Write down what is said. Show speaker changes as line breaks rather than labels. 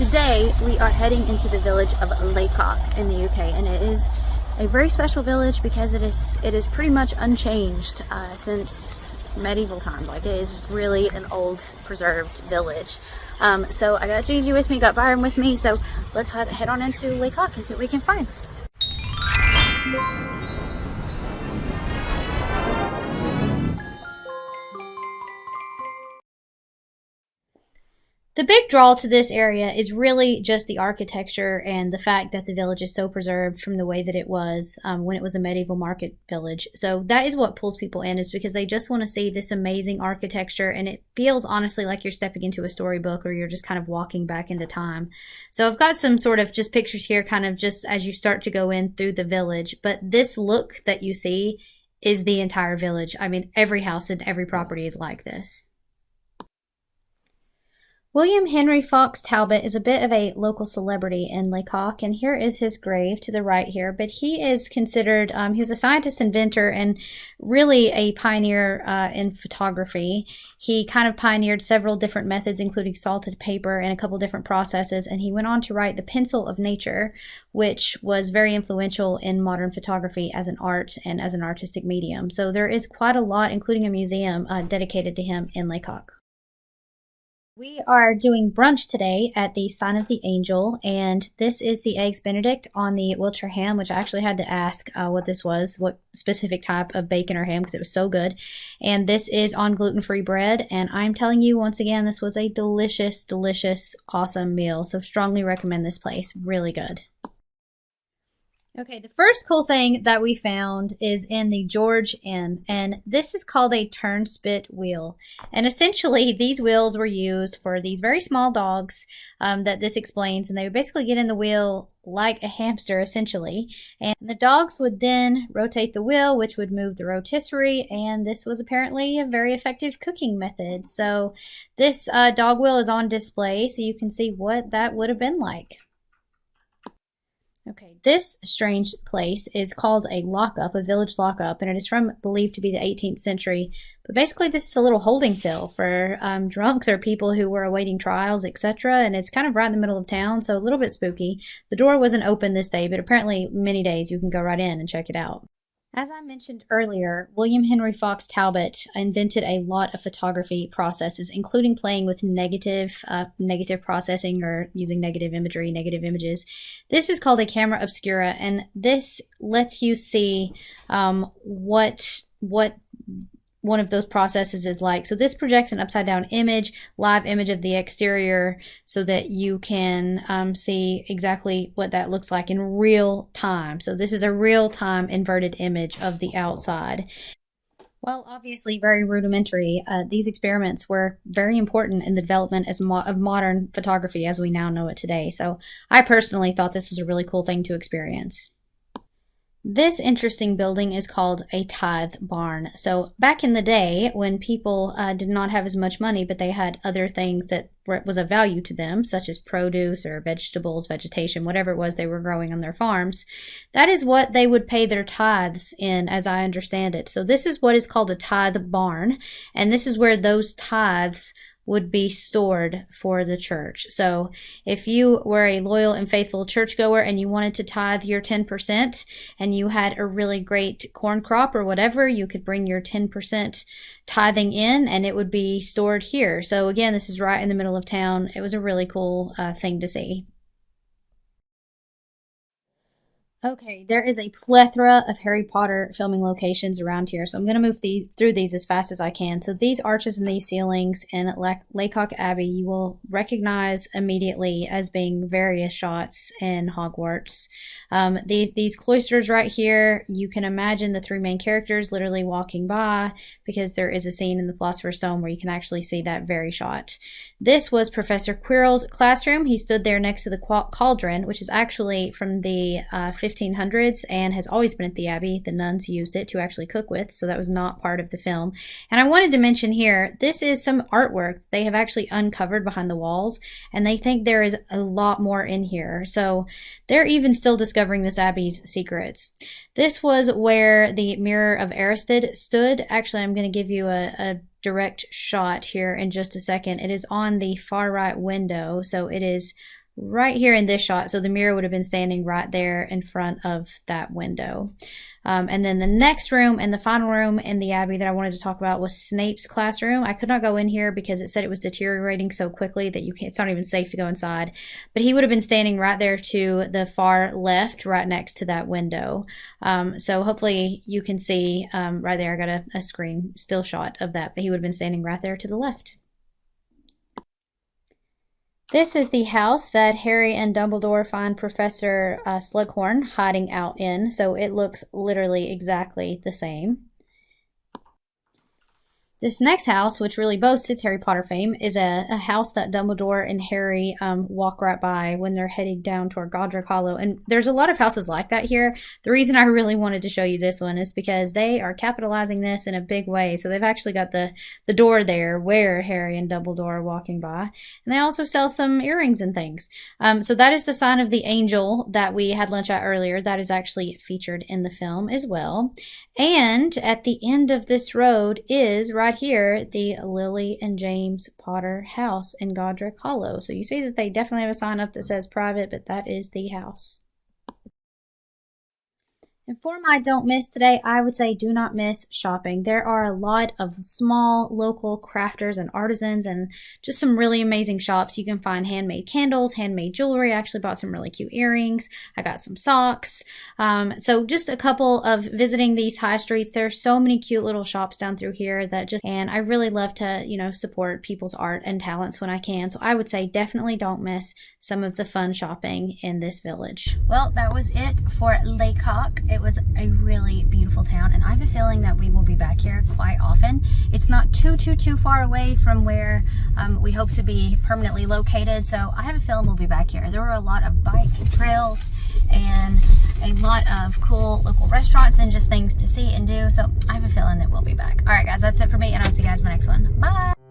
today we are heading into the village of Lacock in the UK, and it is a very special village because it is pretty much unchanged since medieval times. Like, it is really an old preserved village. So I got Gigi with me, got Byron with me, so let's head on into Lacock and see what we can find. The big draw to this area is really just the architecture and the fact that the village is so preserved from the way that it was when it was a medieval market village. So that is what pulls people in, is because they just want to see this amazing architecture, and it feels honestly like you're stepping into a storybook, or you're just kind of walking back into time. So I've got some sort of just pictures here kind of just as you start to go in through the village, but this look that you see is the entire village. I mean, every house and every property is like this. William Henry Fox Talbot is a bit of a local celebrity in Lacock, and here is his grave to the right here. But he is considered, he was a scientist, inventor, and really a pioneer in photography. He kind of pioneered several different methods, including salted paper and a couple different processes, and he went on to write The Pencil of Nature, which was very influential in modern photography as an art and as an artistic medium. So there is quite a lot, including a museum dedicated to him in Lacock. We are doing brunch today at the Sign of the Angel, and this is the Eggs Benedict on the Wiltshire ham, which I actually had to ask what this was, what specific type of bacon or ham, because it was so good. And this is on gluten-free bread, and I'm telling you once again, this was a delicious, delicious, awesome meal. So strongly recommend this place. Really good. Okay, the first cool thing that we found is in the George Inn, and this is called a turnspit wheel. And essentially, these wheels were used for these very small dogs that this explains, and they would basically get in the wheel like a hamster, essentially. And the dogs would then rotate the wheel, which would move the rotisserie, and this was apparently a very effective cooking method. So this dog wheel is on display, so you can see what that would have been like. Okay, this strange place is called a lockup, a village lockup, and it is believed to be the 18th century. But basically, this is a little holding cell for drunks or people who were awaiting trials, etc. And it's kind of right in the middle of town, so a little bit spooky. The door wasn't open this day, but apparently many days you can go right in and check it out. As I mentioned earlier, William Henry Fox Talbot invented a lot of photography processes, including playing with negative processing, or using negative imagery, negative images. This is called a camera obscura, and this lets you see what one of those processes is like. So this projects an upside down image, live image of the exterior, so that you can see exactly what that looks like in real time. So this is a real time inverted image of the outside. While obviously very rudimentary, these experiments were very important in the development of modern photography as we now know it today. So I personally thought this was a really cool thing to experience. This interesting building is called a tithe barn. So back in the day, when people did not have as much money, but they had other things that was of value to them, such as produce or vegetables, vegetation, whatever it was they were growing on their farms, that is what they would pay their tithes in, as I understand it. So this is what is called a tithe barn, and this is where those tithes would be stored for the church. So if you were a loyal and faithful churchgoer and you wanted to tithe your 10% and you had a really great corn crop or whatever, you could bring your 10% tithing in and it would be stored here. So again, this is right in the middle of town. It was a really cool thing to see. Okay, there is a plethora of Harry Potter filming locations around here, so I'm going to move through these as fast as I can. So these arches and these ceilings in Lacock Abbey, you will recognize immediately as being various shots in Hogwarts. These cloisters right here, you can imagine the three main characters literally walking by, because there is a scene in the Philosopher's Stone where you can actually see that very shot. This was Professor Quirrell's classroom. He stood there next to the cauldron, which is actually from the 1500s and has always been at the Abbey. The nuns used it to actually cook with, so that was not part of the film. And I wanted to mention here, this is some artwork they have actually uncovered behind the walls, and they think there is a lot more in here. So they're even still discovering this Abbey's secrets. This was where the Mirror of Erised stood. Actually, I'm going to give you a direct shot here in just a second. It is on the far right window, so it is right here in this shot. So the mirror would have been standing right there in front of that window. And then the next room and the final room in the Abbey that I wanted to talk about was Snape's classroom. I could not go in here because it said it was deteriorating so quickly that it's not even safe to go inside. But he would have been standing right there to the far left, right next to that window. So hopefully you can see right there. I got a screen still shot of that, but he would have been standing right there to the left. This is the house that Harry and Dumbledore find Professor Slughorn hiding out in, so it looks literally exactly the same. This next house, which really boasts its Harry Potter fame, is a house that Dumbledore and Harry walk right by when they're heading down toward Godric Hollow. And there's a lot of houses like that here. The reason I really wanted to show you this one is because they are capitalizing this in a big way. So they've actually got the door there where Harry and Dumbledore are walking by. And they also sell some earrings and things. So that is the sign of the angel that we had lunch at earlier. That is actually featured in the film as well. And at the end of this road is right here the Lily and James Potter house in Godric Hollow. So you see that they definitely have a sign up that says private, but that is the house. And for my don't miss today, I would say do not miss shopping. There are a lot of small local crafters and artisans and just some really amazing shops. You can find handmade candles, handmade jewelry. I actually bought some really cute earrings. I got some socks. So just a couple of visiting these high streets. There are so many cute little shops down through here and I really love to, support people's art and talents when I can. So I would say definitely don't miss some of the fun shopping in this village. Well, that was it for Lacock. It was a really beautiful town, and I have a feeling that we will be back here quite often. It's not too far away from where we hope to be permanently located, so I have a feeling we'll be back here. There were a lot of bike trails and a lot of cool local restaurants and just things to see and do, so I have a feeling that we'll be back. All right, guys, that's it for me, and I'll see you guys in my next one. Bye!